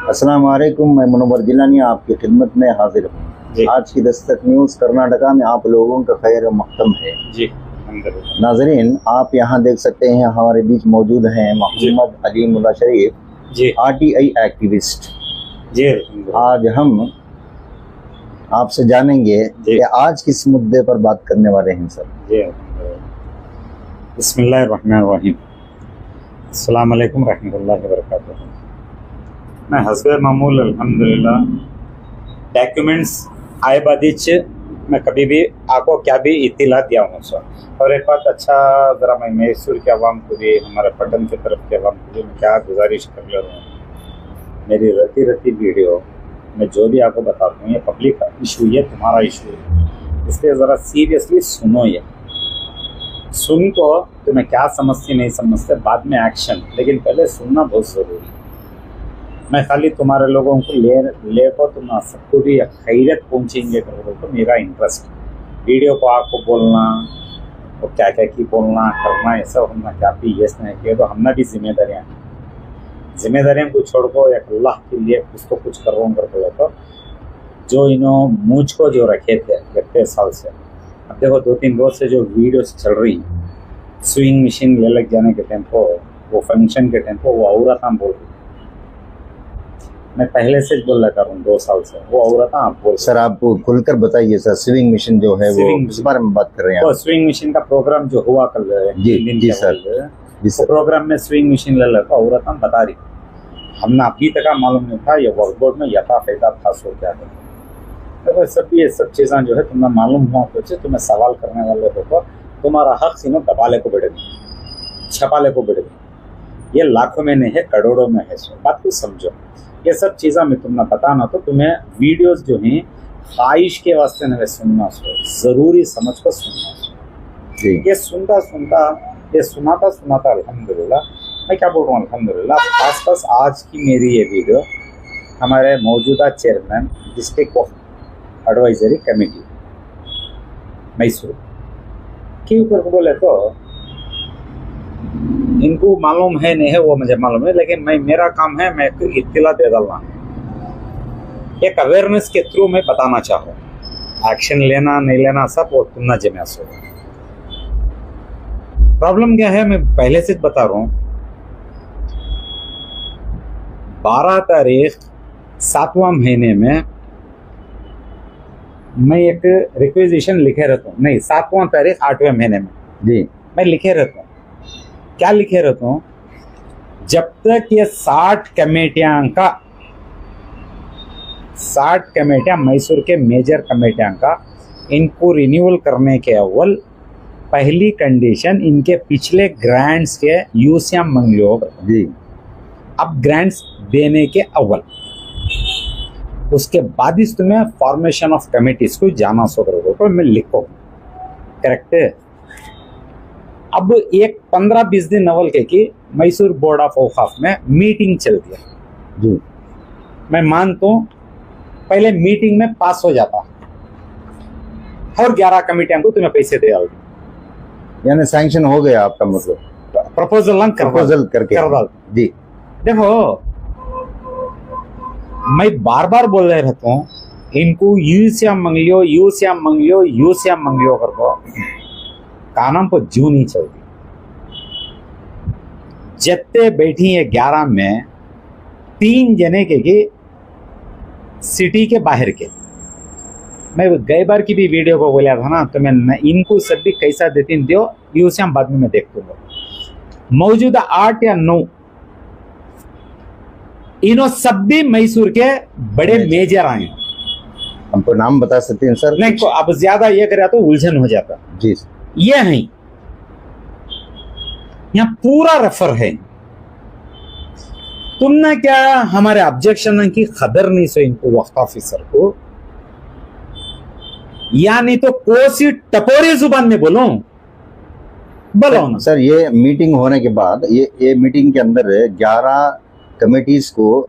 अस्सलाम वालेकुम, मैं मुनव्वर जिलानी आपकी खिदमत में हाजिर हूँ। आज की दस्तक न्यूज़ कर्नाटका में आप लोगों का खैर मक़दम है जी। नाजरीन, आप यहाँ देख सकते हैं हमारे बीच मौजूद हैं मोहम्मद अली मुल्ला शरीफ जी, आरटीआई एक्टिविस्ट जी। आज हम आपसे जानेंगे कि आज किस मुद्दे पर बात करने वाले हैं सर जी। बिस्मिल्लाहिर्रहमानिर्रहीम, अस्सलाम वालेकुम रहमतुल्लाहि व बरकातुहू। मैं हस्बे मामूल अल्हम्दुलिल्लाह डॉक्यूमेंट्स आए बादिच मैं कभी भी आपको क्या भी इत्तिला दिया हूँ सर। और एक बात अच्छा, ज़रा मैं मैसूर के अवाम को भी, हमारे पटन की तरफ के अवाम को भी मैं क्या गुजारिश कर ले रहा हूँ, मेरी रहती वीडियो मैं जो भी आपको बताता हूँ ये पब्लिक इशू, ये तुम्हारा इशू है, इसलिए ज़रा सीरियसली सुनो। ये सुन तो तुम्हें क्या समझते नहीं समझते बाद में एक्शन, लेकिन पहले सुनना बहुत ज़रूरी है। मैं खाली तुम्हारे लोगों को ले को तुम सबको भी खैरियत पहुँचेंगे करोगे तो मेरा इंटरेस्ट। वीडियो को आपको बोलना और क्या क्या की बोलना करना ये सब हमने क्या भी यस नहीं किया तो हमने भी जिम्मेदारियाँ को छोड़ को एक अल्लाह के लिए कुछ तो कुछ कर रहा हूँ करते तो जो इन्होंने मुझको जो रखे थे 30 साल से, अब देखो 2-3 रोज से जो वीडियोस चल रही स्विंग मशीन ले लग जाने के टेम्पो, वो फंक्शन के टेम्पो, वो औरत हम बोल रही, मैं पहले से बोल रहा हूँ 2 साल से, वो औरत आप बोल। सर आप खुलकर बताइए सर, स्विंग मशीन जो है वो इस बारे में बात कर रहे हैं। वो स्विंग मशीन का प्रोग्राम जो हुआ कल जी सर, वो प्रोग्राम में स्विंग मशीन ले लगा औरत हम बता रही, हमने अभी तक मालूम नहीं था ये वर्क बोर्ड में यथा फैदा था सो क्या है। तो ये सब चीज़ें जो है तुम्हें मालूम हुआ तो तुम्हें सवाल करने वाले हो तो तुम्हारा हक सीनो दबाले को बढ़ेगी, छपाले को बढ़ेगी, ये लाखों में नहीं है करोड़ों में है। सो बात को समझो, ये सब चीज़ें मैं तुम्हें बताना तो तुम्हें वीडियोस जो हैं ख्वाहिश के वास्ते नहीं सुनना, सो ज़रूरी समझ को सुनना जी। ये सुनाता अल्हम्दुलिल्लाह, मैं क्या बोल रहा हूँ अल्हम्दुलिल्लाह, खास आज की मेरी ये वीडियो हमारे मौजूदा chairman district advisory committee Mysore के ऊपर बोले तो इनको मालूम है नहीं है वो मुझे मालूम है, लेकिन मेरा काम है मैं इत्तिला दे डालना, एक अवेयरनेस के थ्रू मैं बताना चाहूँ। एक्शन लेना नहीं लेना सब वो तुमना जमे सो। प्रॉब्लम क्या है मैं पहले से बता रहा हूँ, 12 तारीख 7वां महीने में मैं एक रिक्वेजिशन लिखे रहता हूँ, नहीं 7वां तारीख 8वें महीने में जी मैं लिखे रहता हूँ। क्या लिखे रहता हूँ, जब तक ये 60 कमेटियां मैसूर के मेजर कमेटियां का इनको रिन्यूअल करने के अव्वल पहली कंडीशन इनके पिछले ग्रांट्स के यूसीएम मंगलियो जी, अब ग्रांट्स देने के अव्वल उसके बाद इस तुम्हें फॉर्मेशन ऑफ कमेटीज को जाना सो करोगे तो मैं लिखो करेक्ट है। अब एक 15-20 दिन अव्वल के कि मैसूर बोर्ड ऑफ औकाफ में मीटिंग चलती है जी, मैं मानता हूँ पहले मीटिंग में पास हो जाता और 11 कमेटियां को तुम्हें पैसे दे डाल, यानी सैंक्शन हो गया आपका मतलब, प्रपोजल करके कर डाल जी। देखो मैं बार बोल रहे रहता हूँ इनको यूसीएम मंगलियो कर को कानम पर जू नहीं चलती। जितने बैठी है 11 में 3 जने के सिटी के बाहर के, मैं गए बार की भी वीडियो को बोला था ना, तो मैं इनको सब भी कैसा देती दो यूसीएम बाद में देख दूंगा। मौजूदा 8 या 9 इन्हों सब भी मैसूर के बड़े मेजर आए। हमको नाम बता सकते हैं सर? नहीं, अब ज्यादा ये करा तो उलझन हो जाता जी। ये है यहाँ पूरा रेफर है, तुमने क्या हमारे ऑब्जेक्शन की खबर नहीं सो इनको वक्त ऑफिसर को, या नहीं तो कोसी टपोरी जुबान में बोलो ना सर। ये मीटिंग होने के बाद ये मीटिंग के अंदर 11 कमेटीज को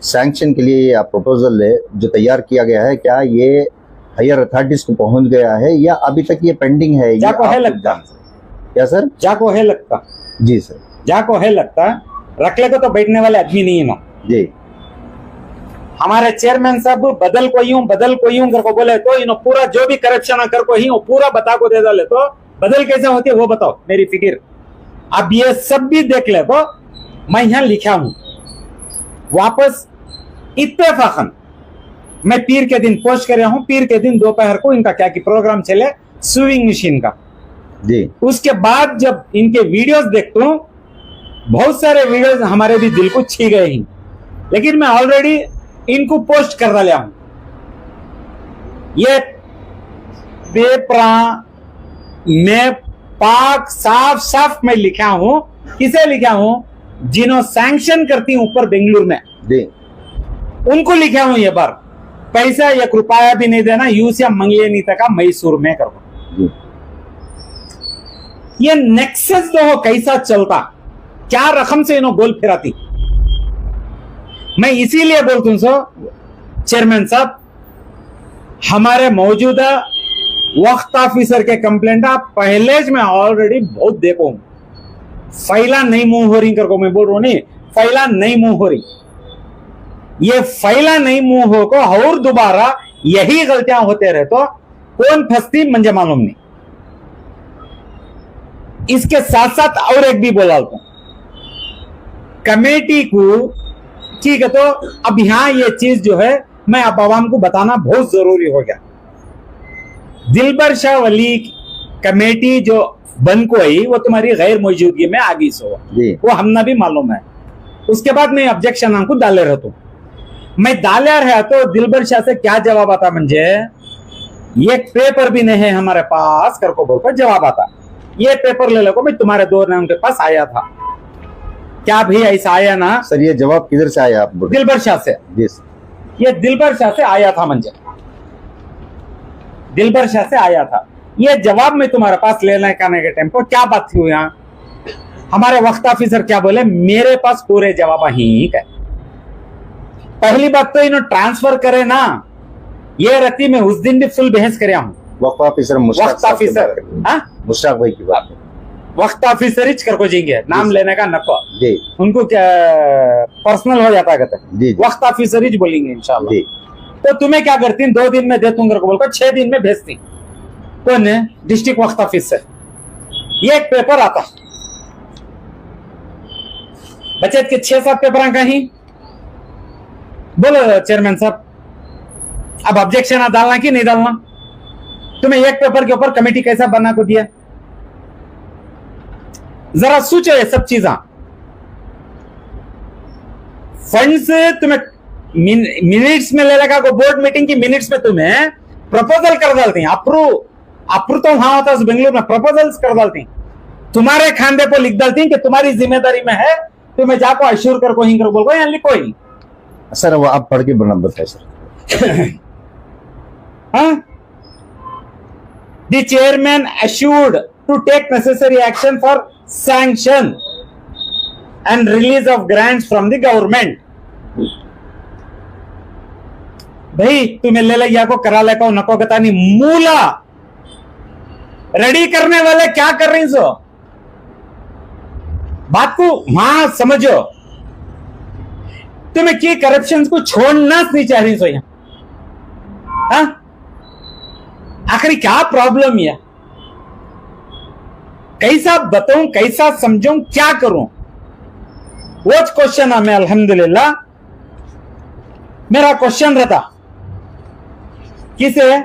सैंक्शन के लिए या प्रपोजल जो तैयार किया गया है, क्या ये हायर अथॉरिटीज को पहुंच गया है या अभी तक ये पेंडिंग है? जाको है लगता क्या सर? जाको है लगता जी सर, जाको है लगता, रखले को तो बैठने वाले आदमी नहीं है ना जी। हमारे चेयरमैन साहब बदल कोई हूं करके बोले तो इन्हों पूरा जो भी करप्शन कर को ही वो पूरा बता को दे डाले तो बदल कैसे होती है वो बताओ मेरी फिक्र। अब ये सब भी देख ले तो मैं यहां लिखा हूं वापस इत्तेफाकन मैं पीर के दिन पोस्ट कर रहा हूं, पीर के दिन दोपहर को इनका क्या कि प्रोग्राम चले स्विंग मशीन का जी। उसके बाद जब इनके वीडियोस देखता हूं बहुत सारे वीडियोस हमारे भी दिल को छी गए ही, लेकिन मैं ऑलरेडी इनको पोस्ट कर डाला हूं। ये पेपरा में पाक साफ साफ मैं लिखा हूं, किसे लिखा हूं, जिन्हों सैंक्शन करती हूं ऊपर बेंगलुरु में जी उनको लिखा हूं। ये बार पैसा 1 रुपया भी नहीं देना, यूसिया मंगले नहीं तक मैसूर में करो जी। ये नेक्सस जो हो कैसा चलता, क्या रकम से इन्हों गोल फिराती। मैं इसीलिए बोलता हूं सो चेयरमैन साहब हमारे मौजूदा वक्त ऑफिसर के कंप्लेंट आप पहले मैं ऑलरेडी बहुत देखो हूं, फैला नहीं मुंह हो रही करको मैं बोल रहा हूं, नहीं फैला नहीं मुंह हो रही। ये फैला नहीं मुंह हो को और दोबारा यही गलतियां होते रहे तो कौन फंसती मुझे मालूम नहीं। इसके साथ साथ और एक भी बोला हूं कमेटी को, ठीक है, तो अब यहां ये चीज जो है मैं अब आवाम को बताना बहुत जरूरी हो गया। दिलबर शाह वली कमेटी जो बन को आई वो तुम्हारी गैर मौजूदगी में आगे से हुआ, वो हमने भी मालूम है। उसके बाद मैं ऑब्जेक्शन हमको डाले रहता हूं, मैं डाले रहा तो दिलबर शाह से क्या जवाब आता, मुझे ये पेपर भी नहीं है हमारे पास करको बोलकर जवाब आता। ये पेपर ले लो, मैं तुम्हारे दौर में उनके पास आया था, क्या भी ऐसा आया ना सर? ये जवाब किधर से आया आप? दिलबर शाह से। ये दिलबर शाह से आया था, मुझे दिलबर शाह से आया था। ये जवाब में तुम्हारे पास लेने का के टाइम पर क्या बात थी यहाँ, हमारे वक्त ऑफिसर क्या बोले, मेरे पास पूरे जवाब ही है। पहली बात तो इन्होंने ट्रांसफर करे ना, ये रती में उस दिन भी फुल बहस कर हूं। वक्त ऑफिसर वक्त ऑफिसर मुश्ताक भाई की बात, वक्त ऑफिसर ही करको जाएंगे, नाम लेने का नको जी, उनको क्या पर्सनल हो जाता है, वक्त ऑफिसर ही बोलेंगे इंशाल्लाह। तो तुम्हें क्या करती, 2 दिन में दे दूंगा बोलकर 6 दिन में भेजती कौन है, डिस्ट्रिक्ट वक्त ऑफिसर। ये एक पेपर आता बचत के 6-7 पेपर का ही। बोलो चेयरमैन साहब अब ऑब्जेक्शन डालना कि नहीं डालना? तुम्हें एक पेपर के ऊपर कमेटी कैसा बना को दिया, जरा सोचो ये सब चीजा। फंड्स तुम्हें मिनट्स में ले लगा को, बोर्ड मीटिंग की मिनट्स में तुम्हें प्रपोजल कर डालती हैं, अप्रू तो वहां होता है बेंगलुरु में, प्रपोजल्स कर डालती हैं, तुम्हारे खांदे पर लिख डालती हैं कि तुम्हारी जिम्मेदारी में है, तुम्हें जाको अश्योर कर को ही कर बोल को यहाँ लिखो ही। सर वो आप पढ़ के बना बताए सर। हाँ, The chairman assured to take necessary action for sanction and release of grants from the government. भाई तुम्हें ले लिया को करा ले को नको कता नहीं, मूला रेडी करने वाले क्या कर रही सो, बात को वहां समझो। तुम्हें की करप्शन को छोड़ना नहीं चाह रही सो यहाँ, हाँ? आखिर क्या प्रॉब्लम है, कैसा बताऊं, कैसा समझूं, क्या करूं, वो क्वेश्चन है। मैं अल्हम्दुलिल्लाह मेरा क्वेश्चन रहता किसे,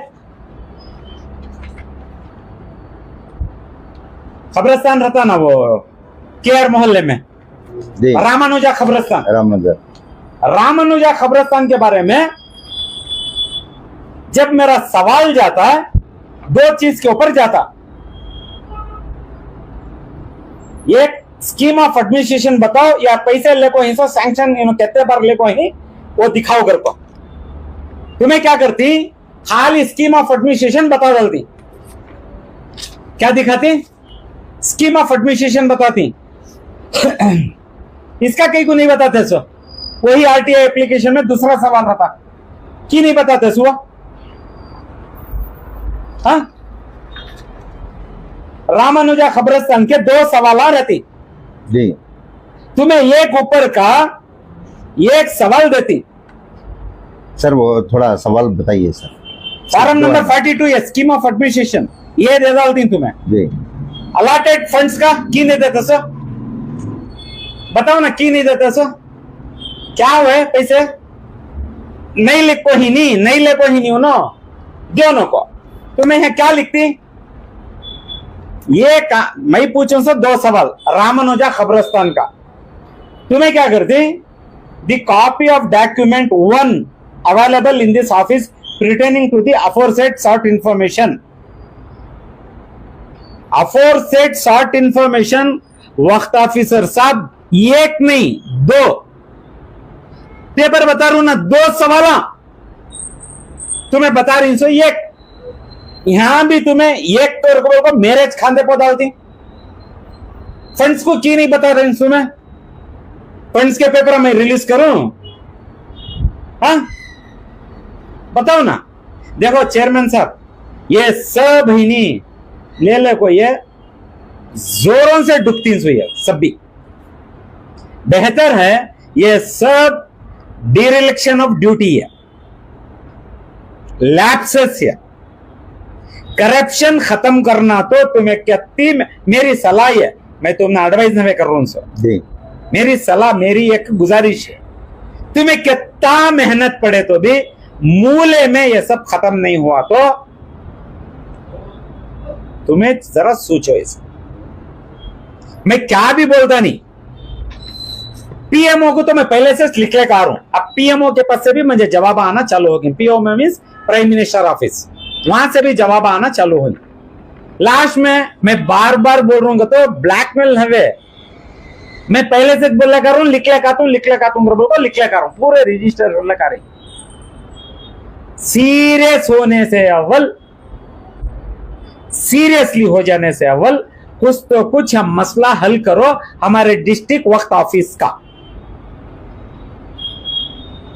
खबरस्तान रहता ना वो केआर मोहल्ले में, रामानुजा खबरस्तान, रामानुजा खबरस्तान के बारे में जब मेरा सवाल जाता है 2 चीज के ऊपर जाता, एक स्कीम ऑफ एडमिनिस्ट्रेशन बताओ या पैसे लेको ही सो सैंक्शन कितने बार लेको ही वो दिखाओ कर को। तुम्हें क्या करती, खाली स्कीम ऑफ एडमिनिस्ट्रेशन बता डालती, क्या दिखाती, स्कीम ऑफ एडमिनिस्ट्रेशन बताती। इसका कहीं को नहीं बताते सो, वही आरटीआई एप्लीकेशन में दूसरा सवाल रहता, क्यों नहीं बताते सो? हाँ? रामानुजा खबरस्तान के 2 सवाल रहती जी, तुम्हें एक ऊपर का एक सवाल देती, सर वो थोड़ा सवाल बताइए सर। फॉरम नंबर 42 है स्कीम ऑफ एडमिनिस्ट्रेशन, ये दे डालती तुम्हें जी। अलॉटेड फंड्स का की नहीं देते सर, बताओ ना की नहीं देते सर, क्या हुआ है पैसे नहीं लिख को ही नहीं ले को ही नहीं उनो दोनों को, तुम्हें यहाँ क्या लिखती ये मैं पूछूं सर 2 सवाल रामानुजा खबरस्तान का, तुम्हें क्या करती the copy of document 1 available in this office pertaining to the aforesaid sought information, aforesaid sought information वक्त ऑफिसर साहब एक नहीं 2 पेपर बता रहा हूं ना, 2 सवाल तुम्हें बता रही हूं, एक यहां भी तुम्हें एक को मैरिज खांदे पर डालती, फंड्स को की नहीं बता रही तुम्हें, फंड्स के पेपर मैं रिलीज करूं, हाँ बताओ ना। देखो चेयरमैन साहब ये सब ही नहीं ले को ये जोरों से डुबती हुई है, सब भी बेहतर है ये सब डिरेक्शन ऑफ ड्यूटी है, लैप्सेस है, करप्शन खत्म करना तो तुम्हें कहती मेरी सलाह है, मैं तुम्हें एडवाइस नहीं कर रहा हूं सर, मेरी सलाह मेरी एक गुजारिश है, तुम्हें कितना मेहनत पड़े तो भी मूले में ये सब खत्म नहीं हुआ तो तुम्हें जरा सोचो इसे, मैं क्या भी बोलता नहीं, पीएमओ को तो मैं पहले से लिख लेकर आ रहा हूं, अब पीएमओ के पास से भी मुझे जवाब आना चालू होगी, PMO means prime minister office, वहां से भी जवाब आना चालू होगी। लास्ट में मैं बार बार बोल रहा हूं तो ब्लैकमेल है, मैं पहले से बोल कर रहा हूं, लिख लेकर आता हूं, लिख लेकर आता हूं, लिख लेकर आ रहा हूं, पूरे रजिस्टर लेकर रही। सीरियस होने से अव्वल, सीरियसली हो जाने से अव्वल कुछ तो कुछ हम मसला हल करो हमारे डिस्ट्रिक्ट वक्त ऑफिस का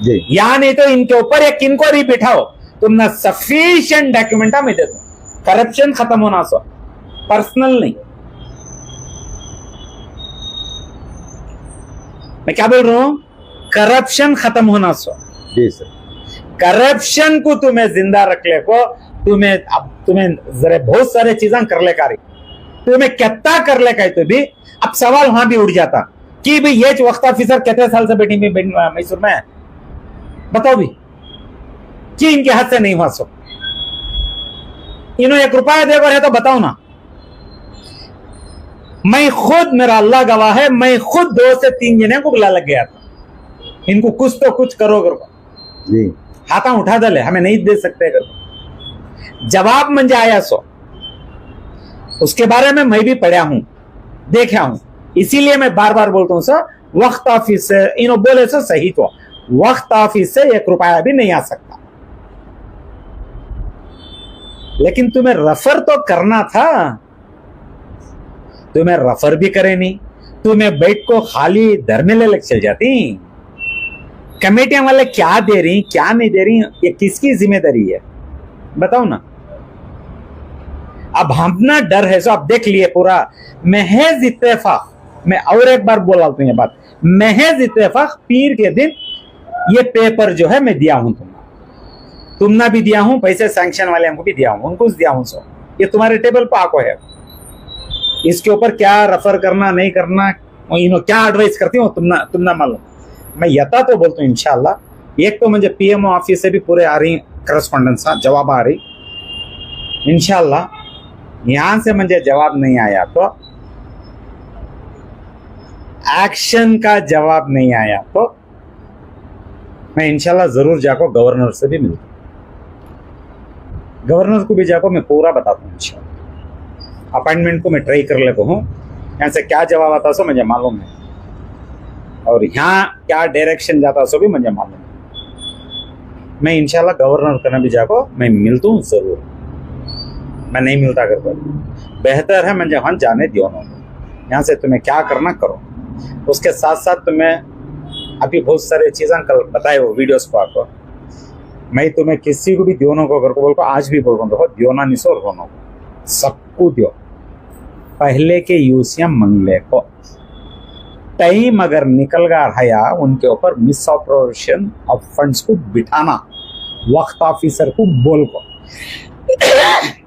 जी। या नहीं तो इनके ऊपर एक इंक्वायरी बिठाओ, तुम ना सफिशिएंट डॉक्यूमेंट में दे दो, करप्शन खत्म होना सो, पर्सनल नहीं। मैं क्या बोल रहा हूं, करप्शन खत्म होना सो जी सर। करप्शन को तुम्हें जिंदा रखने को तुम्हें जरा बहुत सारे चीजें कर ले कारी, तुम्हें कितना कर ले का तो भी अब सवाल वहां भी उठ जाता कि भाई ये वक्त ऑफिसर कितने साल से बैठी मैसूर में, बताओ भी कि इनके हाथ से नहीं हुआ सो, इन्होंने 1 रुपया देकर है तो बताओ ना। मैं खुद, मेरा अल्लाह गवाह है, मैं खुद 2 से 3 जने को बुला लग गया था, इनको कुछ तो कुछ करो जी, हाथा उठा दले, हमें नहीं दे सकते कर। जवाब मंजे आया सो, उसके बारे में मैं भी पढ़ा हूं, देखा हूं, इसीलिए मैं बार बार बोलता हूं सर वक्त ऑफिस से इन्हों बोले सो सही, तो वक्त ऑफिस से 1 रुपया भी नहीं आ सकता, लेकिन तुम्हें रेफर तो करना था, तुम्हें रेफर भी करे नहीं, तुम्हें बैठ को खाली धरने ले चल जाती। कमेटियां वाले क्या दे रही क्या नहीं दे रही, ये किसकी जिम्मेदारी है बताओ ना। अब हम ना डर है सो, अब देख लिए पूरा महज इत्तेफाक, मैं और एक बार बोला हूं ये बात, महज इत्तेफाक पीर के दिन ये पेपर जो है मैं दिया हूं, तुमना भी दिया हूं, पैसे सैंक्शन वाले हमको भी दिया हूं, उनको दिया हूं सो, ये तुम्हारे टेबल पर आको है, इसके ऊपर क्या रेफर करना नहीं करना, क्या एडवाइस करती हूँ तुमना मालूम। मैं यथा तो बोलता हूँ इंशाल्लाह, एक तो मुझे पीएमओ ऑफिस से भी पूरे आ रही करस्पॉन्डेंस जवाब आ रही, इंशाल्लाह यहां से मुझे जवाब नहीं आया तो, एक्शन का जवाब नहीं आया तो मैं इंशाल्लाह जरूर जाको गवर्नर से भी मिलता हूं, गवर्नर को भी जाको मैं पूरा बताता हूँ इंशाल्लाह, अपॉइंटमेंट को मैं ट्राई कर लेता हूँ, यहाँ से क्या जवाब आता सो मुझे मालूम है, और यहाँ क्या डायरेक्शन जाता सो भी मुझे मालूम है। मैं इंशाल्लाह गवर्नर करना भी जाको मैं मिलता हूँ जरूर, मैं नहीं मिलता कर पर बेहतर है मुझे वहां जाने दियो ना, यहाँ से तुम्हें क्या करना करो, उसके साथ साथ तुम्हें अभी बहुत सारे चीज़ें कल बताए हो वीडियोस को आपको, मैं तुम्हें किसी को भी दियोनों को अगर को बोल को आज भी बोल रहा हूँ, देखो दियोना नहीं सो रोनो सबको दियो, पहले के यूसिया मंगले को टाइम अगर निकल गया हया उनके ऊपर मिस अप्रोप्रिएशन ऑफ फंड्स को बिठाना, वक्त ऑफिसर को बोल को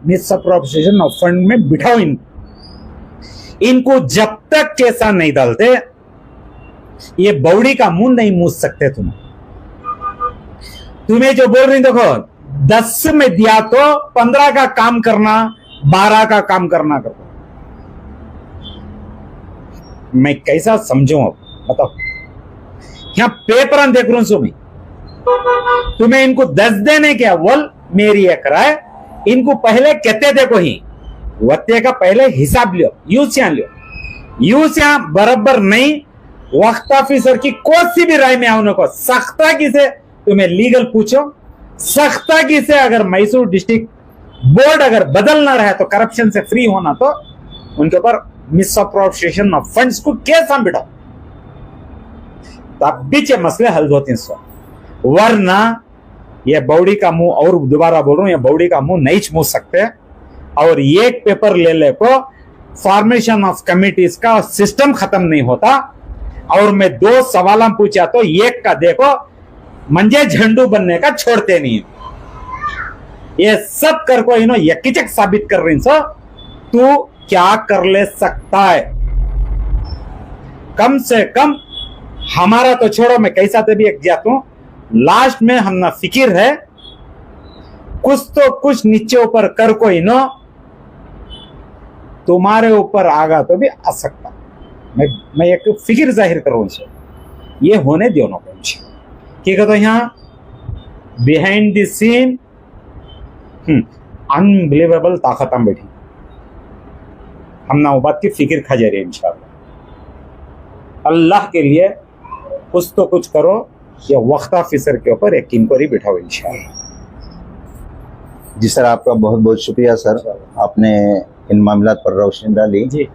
मिस अप्रोप्रिएशन ऑफ फंड में बिठाओ इनको जब तक कैसा नहीं डालते ये बौड़ी का मुंह नहीं मूस सकते। तुम्हें जो बोल रही देखो 10 में दिया तो 15 का काम करना, 12 का काम करना करो। मैं कैसा समझूं अब बताओ। यहां पेपर देख रहा हूं सुमी, तुम्हें इनको 10 देने क्या बोल मेरी एक राय, इनको पहले कहते देखो ही वत्ते का पहले हिसाब लियो, यूसिया बराबर नहीं। वक्त ऑफिसर की कोई सी भी राय में आओ को सख्तागी से तुम्हें लीगल पूछो, सख्तागी से अगर मैसूर डिस्ट्रिक्ट बोर्ड अगर बदलना रहे तो करप्शन से फ्री होना तो उनके ऊपर मिस अप्रोप्रिएशन ऑफ फंड्स को कैसा बिठाओ, तब भी ये मसले हल होते हैं। वरना ये बौड़ी का मुंह, और दोबारा बोल रहा हूं, ये बौड़ी का मुंह नहीं छू सकते। और एक पेपर ले को फॉर्मेशन ऑफ कमिटीज का सिस्टम खत्म नहीं होता। और मैं 2 सवाल पूछा तो एक का देखो मंजे झंडू बनने का छोड़ते नहीं। ये सब कर को इन्हों यकीचक साबित कर रही सो तू क्या कर ले सकता है। कम से कम हमारा तो छोड़ो, मैं कैसा तो भी एक जाता हूं, लास्ट में हम ना फिक्र है कुछ तो कुछ नीचे ऊपर कर को इन्हों तुम्हारे ऊपर आगा तो भी आ सकता। मैं एक फिक्र जाहिर करूं उनसे, ये होने दो ना कुछ क्या कहते यहाँ बिहाइंड द सीन अनबिलीवेबल ताकत हम बैठी, हम ना वो बात की फिक्र खा जा रही है। इंशाअल्लाह अल्लाह के लिए कुछ तो कुछ करो, या वक्त ऑफिसर के ऊपर एक इंक्वायरी बिठाओ इंशाअल्लाह। जी सर, आपका बहुत बहुत शुक्रिया सर, आपने इन मामलात पर रोशनी डाली। जी